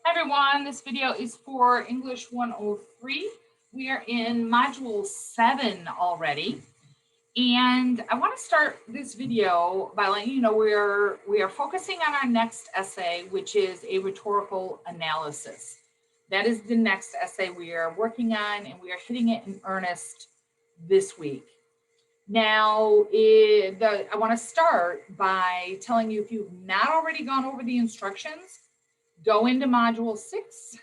Hi everyone, this video is for English 103. We are in Module 7 already. And I want to start this video by letting you know we are focusing on our next essay, which is a rhetorical analysis. That is the next essay we are working on, and we are hitting it in earnest this week. Now, I want to start by telling you, if you've not already gone over the instructions, go into Module 6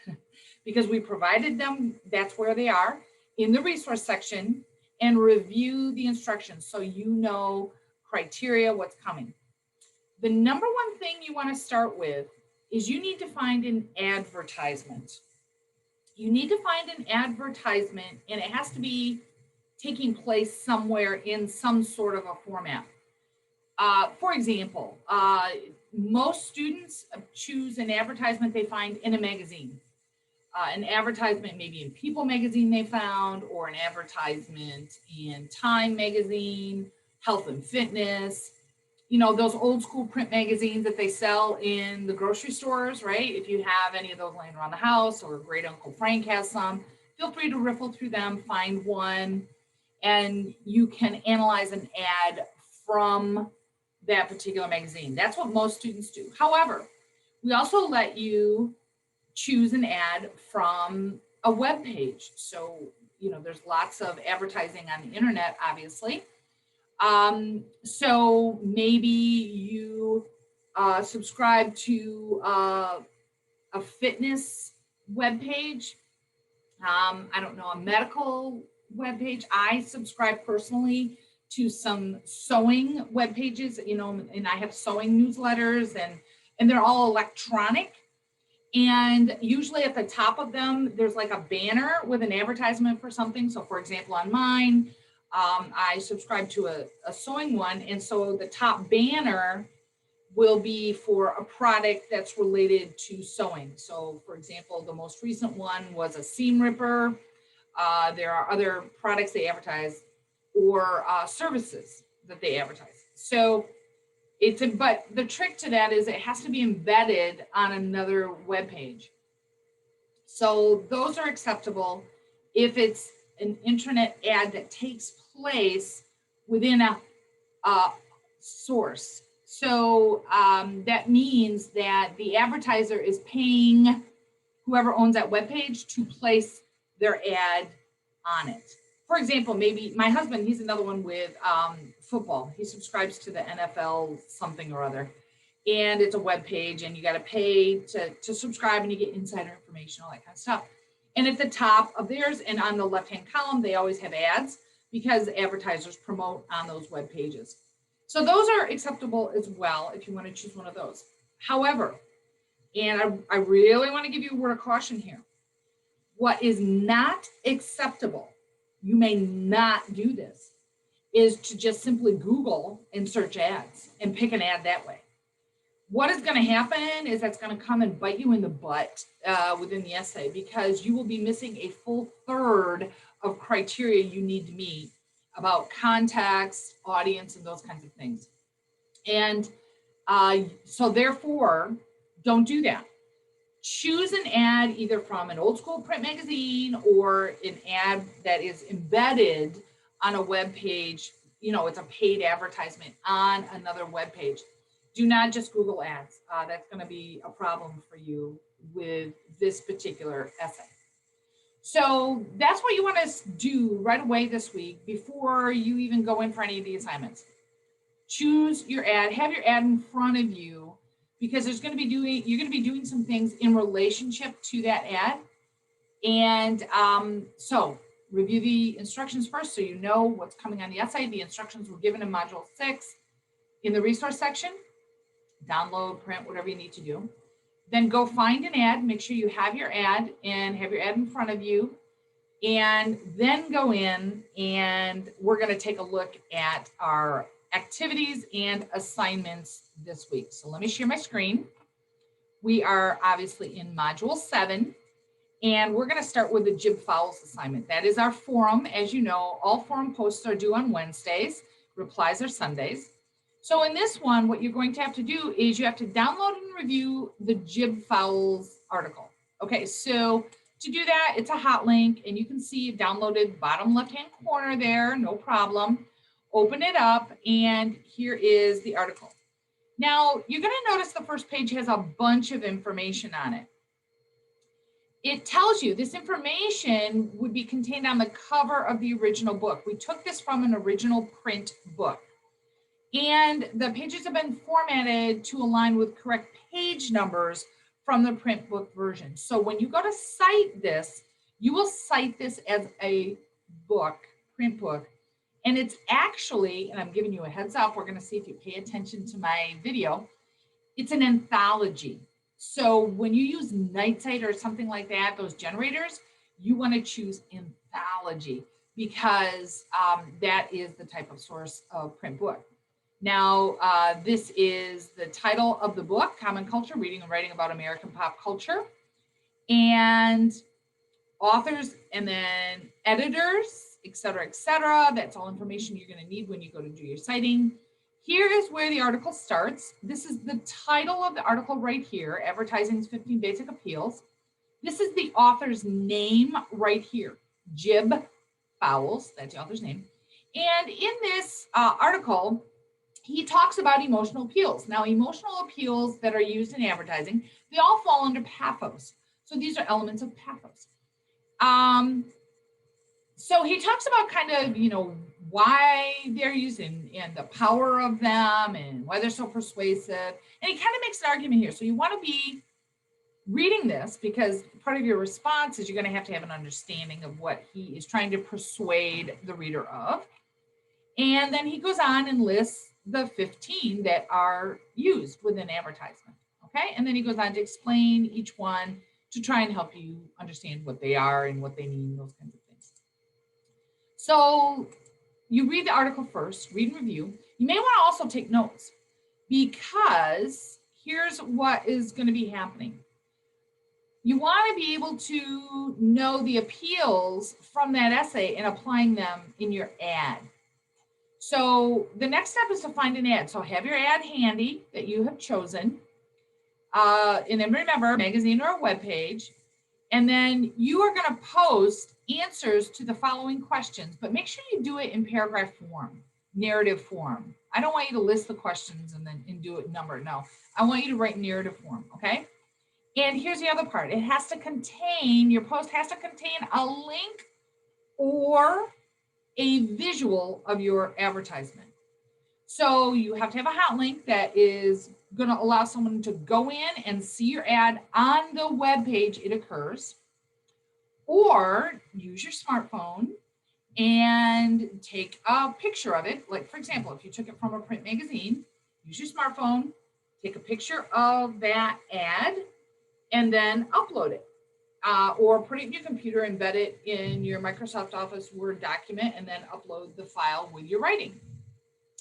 because we provided them, that's where they are, in the resource section, and review the instructions so you know criteria, what's coming. The number one thing you want to start with is you need to find an advertisement. You need to find an advertisement, and it has to be taking place somewhere in some sort of a format. For example, most students choose an advertisement they find in a magazine. An advertisement maybe in People magazine they found, or an advertisement in Time magazine, Health and Fitness, you know, those old school print magazines that they sell in the grocery stores, right? If you have any of those laying around the house, or Great Uncle Frank has some, feel free to riffle through them, find one, and you can analyze an ad from that particular magazine. That's what most students do. However, we also let you choose an ad from a web page. So, you know, there's lots of advertising on the internet, obviously. So maybe you subscribe to a fitness web page. I don't know, a medical web page. I subscribe personally to some sewing web pages, you know, and I have sewing newsletters, and they're all electronic. And usually at the top of them, there's like a banner with an advertisement for something. So for example, on mine, I subscribe to a sewing one. And so the top banner will be for a product that's related to sewing. So for example, the most recent one was a seam ripper. There are other products they advertise, or services that they advertise. So but the trick to that is it has to be embedded on another web page. So those are acceptable if it's an internet ad that takes place within a source. So that means that the advertiser is paying whoever owns that web page to place their ad on it. For example, maybe my husband, he's another one with football. He subscribes to the NFL something or other, and it's a web page, and you got to pay to subscribe, and you get insider information, all that kind of stuff. And at the top of theirs and on the left-hand column, they always have ads because advertisers promote on those web pages. So those are acceptable as well if you want to choose one of those. However, and I really want to give you a word of caution here. What is not acceptable, you may not do this, is to just simply Google and search ads and pick an ad that way. What is going to happen is that's going to come and bite you in the butt within the essay, because you will be missing a full third of criteria you need to meet about context, audience, and those kinds of things. And so therefore, don't do that. Choose an ad either from an old school print magazine or an ad that is embedded on a web page. You know, it's a paid advertisement on another web page. Do not just Google ads. That's going to be a problem for you with this particular essay. So that's what you want to do right away this week before you even go in for any of the assignments. Choose your ad, have your ad in front of you, because you're going to be doing some things in relationship to that ad. And so review the instructions first so you know what's coming on the essay. The instructions were given in Module 6 in the resource section. Download, print, whatever you need to do. Then go find an ad, make sure you have your ad and have your ad in front of you. And then go in, and we're going to take a look at our activities and assignments this week. So let me share my screen. We are obviously in Module 7, and we're going to start with the Jib Fowles assignment. That is our forum. As you know, all forum posts are due on Wednesdays. Replies are Sundays. So in this one, what you're going to have to do is you have to download and review the Jib Fowles article. Okay, so to do that, it's a hot link and you can see it downloaded bottom left-hand corner there, no problem. Open it up and here is the article. Now, you're gonna notice the first page has a bunch of information on it. It tells you this information would be contained on the cover of the original book. We took this from an original print book. And the pages have been formatted to align with correct page numbers from the print book version. So when you go to cite this, you will cite this as a book, print book. And it's actually, and I'm giving you a heads up, we're going to see if you pay attention to my video, it's an anthology. So when you use Nightsite or something like that, those generators, you want to choose anthology because that is the type of source of print book. Now, this is the title of the book, Common Culture, Reading and Writing About American Pop Culture. And authors and then editors, et cetera, et cetera. That's all information you're going to need when you go to do your citing. Here is where the article starts. This is the title of the article right here, Advertising's 15 Basic Appeals. This is the author's name right here, Jib Fowles, that's the author's name. And in this article, he talks about emotional appeals. Now, emotional appeals that are used in advertising, they all fall under pathos. So these are elements of pathos. So he talks about kind of, why they're using and the power of them and why they're so persuasive. And he kind of makes an argument here. So you want to be reading this because part of your response is you're going to have an understanding of what he is trying to persuade the reader of. And then he goes on and lists the 15 that are used within advertisement. Okay. And then he goes on to explain each one to try and help you understand what they are and what they mean, those kinds of things. So you read the article first, read and review. You may want to also take notes because here's what is going to be happening. You want to be able to know the appeals from that essay and applying them in your ad. So the next step is to find an ad. So have your ad handy that you have chosen. And then remember, a magazine or a web page. And then you are going to post answers to the following questions, but make sure you do it in paragraph form, narrative form. I don't want you to list the questions and do it number. No, I want you to write narrative form, okay? And here's the other part. It has to contain, your post has to contain a link or a visual of your advertisement. So you have to have a hot link that is going to allow someone to go in and see your ad on the web page it occurs, or use your smartphone and take a picture of it. Like, for example, if you took it from a print magazine, use your smartphone, take a picture of that ad, and then upload it. Or put it in your computer, embed it in your Microsoft Office Word document, and then upload the file with your writing.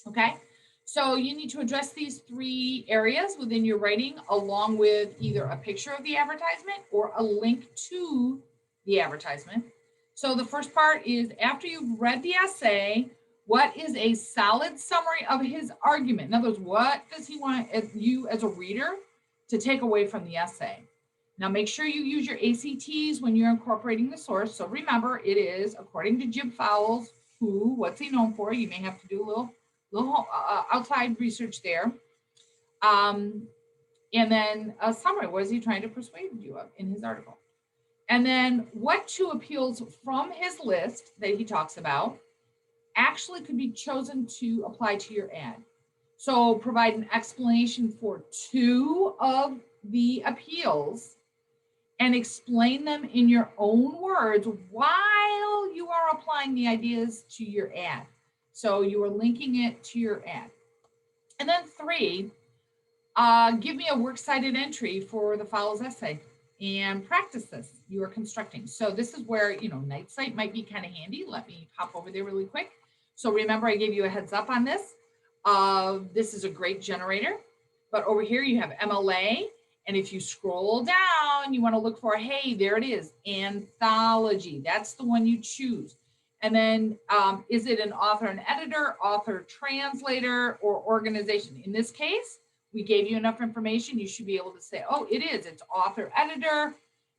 Okay, so you need to address these 3 areas within your writing, along with either a picture of the advertisement or a link to the advertisement. So the first part is, after you've read the essay, what is a solid summary of his argument? In other words, what does he want you as a reader to take away from the essay? Now, make sure you use your ACTs when you're incorporating the source. So remember, it is according to Jib Fowles, what's he known for? You may have to do a little outside research there. And then a summary. What is he trying to persuade you of in his article? And then what 2 appeals from his list that he talks about actually could be chosen to apply to your ad. So provide an explanation for 2 of the appeals and explain them in your own words while you are applying the ideas to your ad. So you are linking it to your ad. And then 3, give me a works cited entry for the Fowles essay and practice this you are constructing. So this is where, Nightsite might be kind of handy. Let me hop over there really quick. So remember, I gave you a heads up on this. This is a great generator, but over here you have MLA. And if you scroll down, you want to look for, hey, there it is, anthology. That's the one you choose. And then is it an author and editor, author translator, or organization? In this case, we gave you enough information. You should be able to say, oh, it is. It's author editor.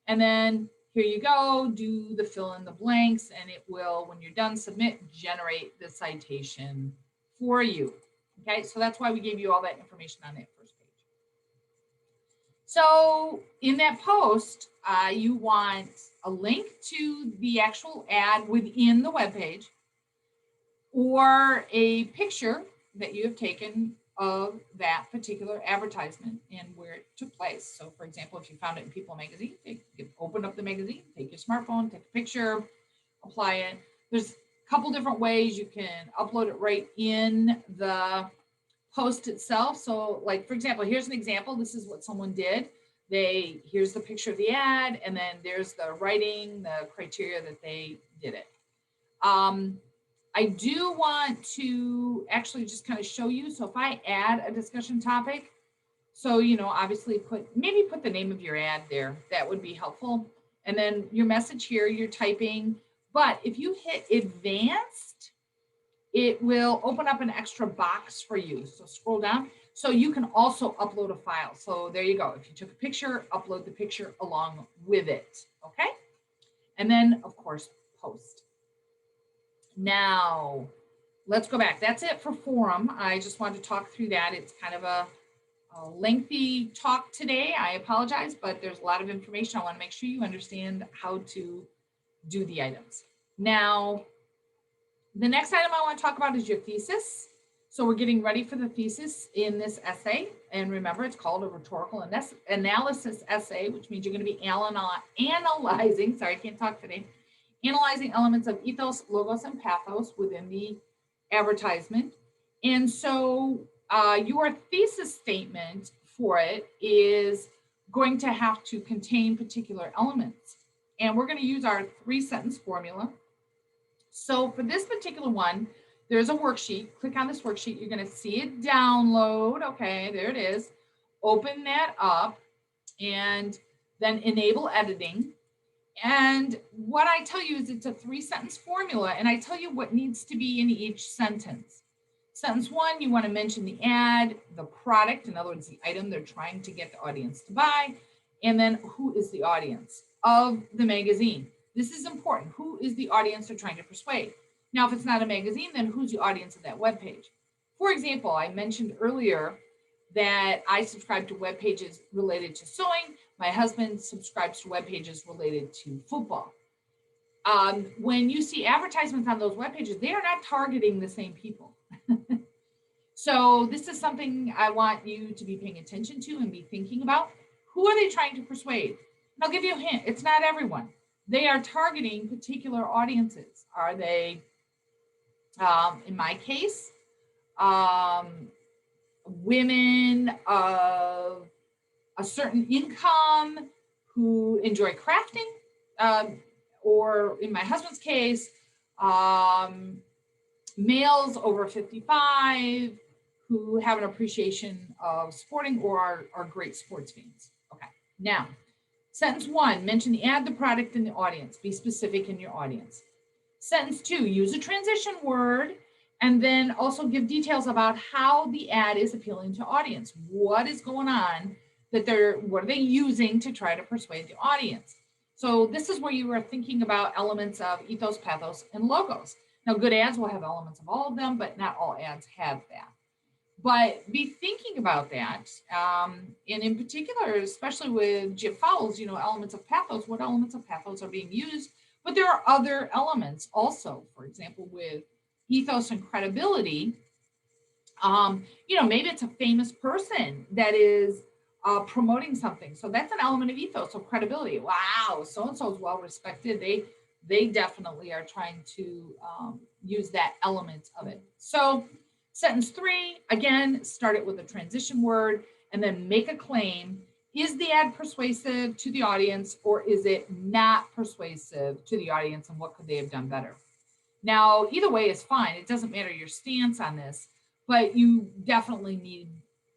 And then here you go, do the fill in the blanks, and it will, when you're done, submit, generate the citation for you. Okay, so that's why we gave you all that information on that first page. So in that post, you want a link to the actual ad within the web page, or a picture that you have taken of that particular advertisement and where it took place. So for example, if you found it in People magazine, open up the magazine, take your smartphone, take a picture, apply it. There's a couple different ways you can upload it right in the post itself. So like, for example, here's an example. This is what someone did. Here's the picture of the ad, and then there's the writing, the criteria that they did it. I do want to actually just kind of show you. So if I add a discussion topic, so, obviously maybe put the name of your ad there. That would be helpful. And then your message here, you're typing. But if you hit advanced, it will open up an extra box for you. So scroll down. So you can also upload a file. So there you go. If you took a picture, upload the picture along with it. Okay. And then, of course, post. Now, let's go back. That's it for forum. I just wanted to talk through that. It's kind of a lengthy talk today. I apologize, but there's a lot of information. I want to make sure you understand how to do the items. Now, the next item I want to talk about is your thesis. So we're getting ready for the thesis in this essay. And remember, it's called a rhetorical analysis essay, which means you're going to be analyzing, sorry, I can't talk today, analyzing elements of ethos, logos, and pathos within the advertisement. And so your thesis statement for it is going to have to contain particular elements. And we're going to use our 3-sentence formula. So for this particular one, there's a worksheet. Click on this worksheet. You're going to see it download. Okay, there it is. Open that up and then enable editing. And what I tell you is it's a 3-sentence formula, and I tell you what needs to be in each sentence. Sentence 1, you want to mention the ad, the product, in other words, the item they're trying to get the audience to buy, and then who is the audience of the magazine. This is important. Who is the audience they're trying to persuade? Now, if it's not a magazine, then who's the audience of that web page? For example, I mentioned earlier that I subscribe to web pages related to sewing. My husband subscribes to web pages related to football. When you see advertisements on those web pages, they are not targeting the same people. So this is something I want you to be paying attention to and be thinking about. Who are they trying to persuade? And I'll give you a hint. It's not everyone. They are targeting particular audiences. Are they, in my case, women of a certain income who enjoy crafting, or in my husband's case, males over 55 who have an appreciation of sporting or are great sports fans. Okay, now, sentence 1, mention the ad, the product, and the audience. Be specific in your audience. Sentence 2, use a transition word, and then also give details about how the ad is appealing to audience. What is going on what are they using to try to persuade the audience? So this is where you are thinking about elements of ethos, pathos, and logos. Now, good ads will have elements of all of them, but not all ads have that. But be thinking about that. And in particular, especially with Jim Fowles, elements of pathos, what elements of pathos are being used? But there are other elements also, for example, with ethos and credibility. Maybe it's a famous person that is promoting something. So that's an element of ethos, so credibility. Wow, so-and-so is well respected. They definitely are trying to use that element of it. So sentence 3, again, start it with a transition word and then make a claim. Is the ad persuasive to the audience, or is it not persuasive to the audience, and what could they have done better? Now, either way is fine. It doesn't matter your stance on this, but you definitely need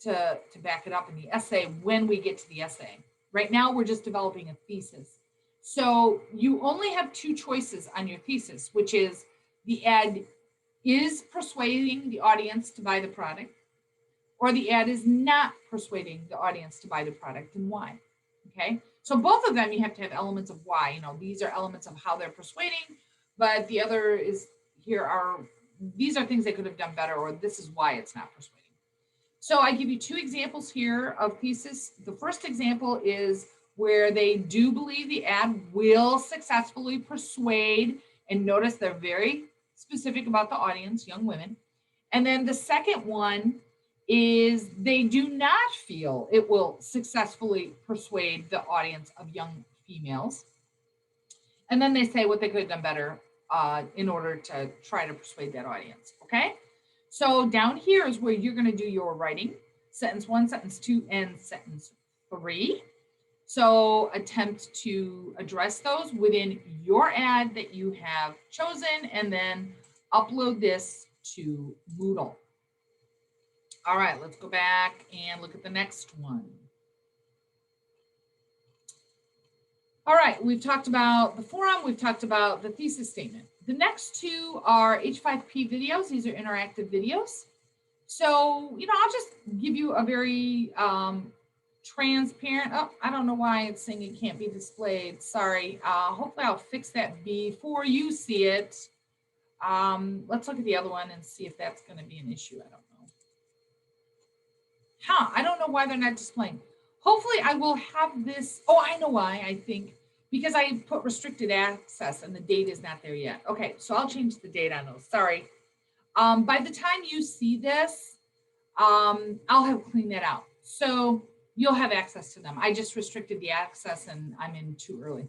to back it up in the essay when we get to the essay. Right now, we're just developing a thesis. So you only have 2 choices on your thesis, which is the ad is persuading the audience to buy the product, or the ad is not persuading the audience to buy the product, and why. Okay, So both of them, you have to have elements of why. You know, these are elements of how they're persuading, but the other is these are things they could have done better, or this is why it's not persuading. So I give you two examples here of thesis. The first example is where they do believe the ad will successfully persuade, and notice they're very specific about the audience, young women. And then the second one is they do not feel it will successfully persuade the audience of young females. And then they say what they could have done better in order to try to persuade that audience, okay? So down here is where you're gonna do your writing, sentence 1, sentence 2, and sentence 3. So attempt to address those within your ad that you have chosen, and then upload this to Moodle. All right, let's go back and look at the next one. All right, we've talked about the forum, we've talked about the thesis statement. The next two are H5P videos. These are interactive videos. So, you know, I'll just give you a very transparent, oh, I don't know why it's saying it can't be displayed. Sorry. Hopefully I'll fix that before you see it. Let's look at the other one and see if that's going to be an issue. I don't know. I don't know why they're not displaying. Hopefully I will have this. Oh, I know why, I think. Because I put restricted access and the date is not there yet. Okay, so I'll change the date on those. Sorry. By the time you see this, I'll have cleaned that out. So you'll have access to them. I just restricted the access and I'm in too early.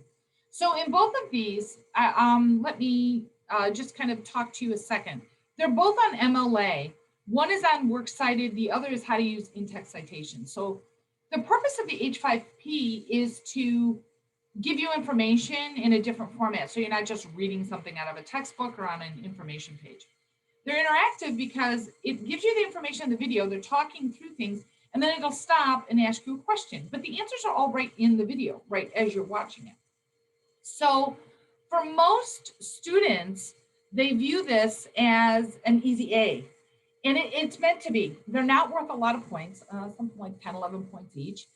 So in both of these, let me just kind of talk to you a second. They're both on MLA. One is on works cited, the other is how to use in-text citations. So the purpose of the H5P is to give you information in a different format. So you're not just reading something out of a textbook or on an information page. They're interactive because it gives you the information in the video. They're talking through things, and then it'll stop and ask you a question. But the answers are all right in the video, right as you're watching it. So for most students, they view this as an easy A. And it's meant to be. They're not worth a lot of points, something like 10, 11 points each.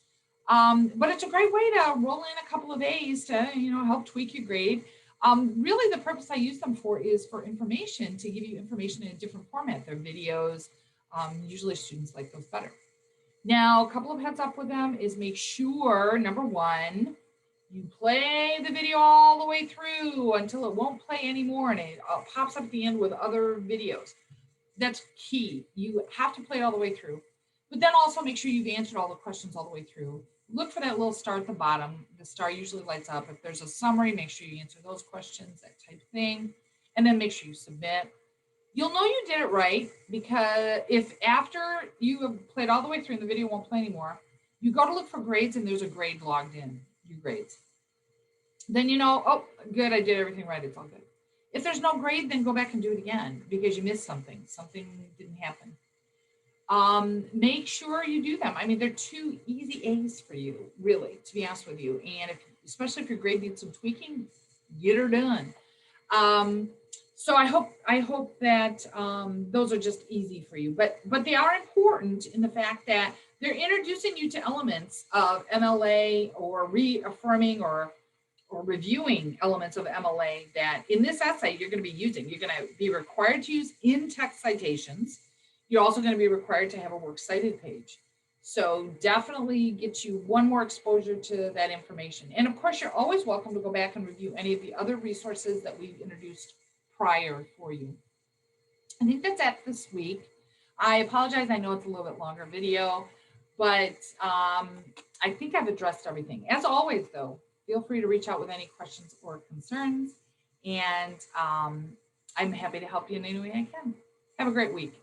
But it's a great way to roll in a couple of A's to, you know, help tweak your grade. Really the purpose I use them for is for information, to give you information in a different format. They're videos. Usually students like those better. Now, a couple of heads up with them is make sure, number one, you play the video all the way through until it won't play anymore and it pops up at the end with other videos. That's key. You have to play it all the way through. But then also make sure you've answered all the questions all the way through. Look for that little star at the bottom. The star usually lights up. If there's a summary, make sure you answer those questions, that type of thing. And then make sure you submit. You'll know you did it right, because if after you have played all the way through and the video won't play anymore, you go to look for grades and there's a grade logged in, your grades. Then you know, oh, good, I did everything right, it's all good. If there's no grade, then go back and do it again because you missed something. Something didn't happen. Make sure you do them. I mean, they're two easy A's for you, really, to be honest with you. And especially if your grade needs some tweaking, get her done. So I hope that those are just easy for you, but they are important in the fact that they're introducing you to elements of MLA, or reaffirming or reviewing elements of MLA that in this essay you're going to be using. You're going to be required to use in-text citations. You're also going to be required to have a works cited page. So definitely get you one more exposure to that information. And of course, you're always welcome to go back and review any of the other resources that we've introduced prior for you. I think that's it this week. I apologize. I know it's a little bit longer video, but I think I've addressed everything. As always, though, feel free to reach out with any questions or concerns. And I'm happy to help you in any way I can. Have a great week.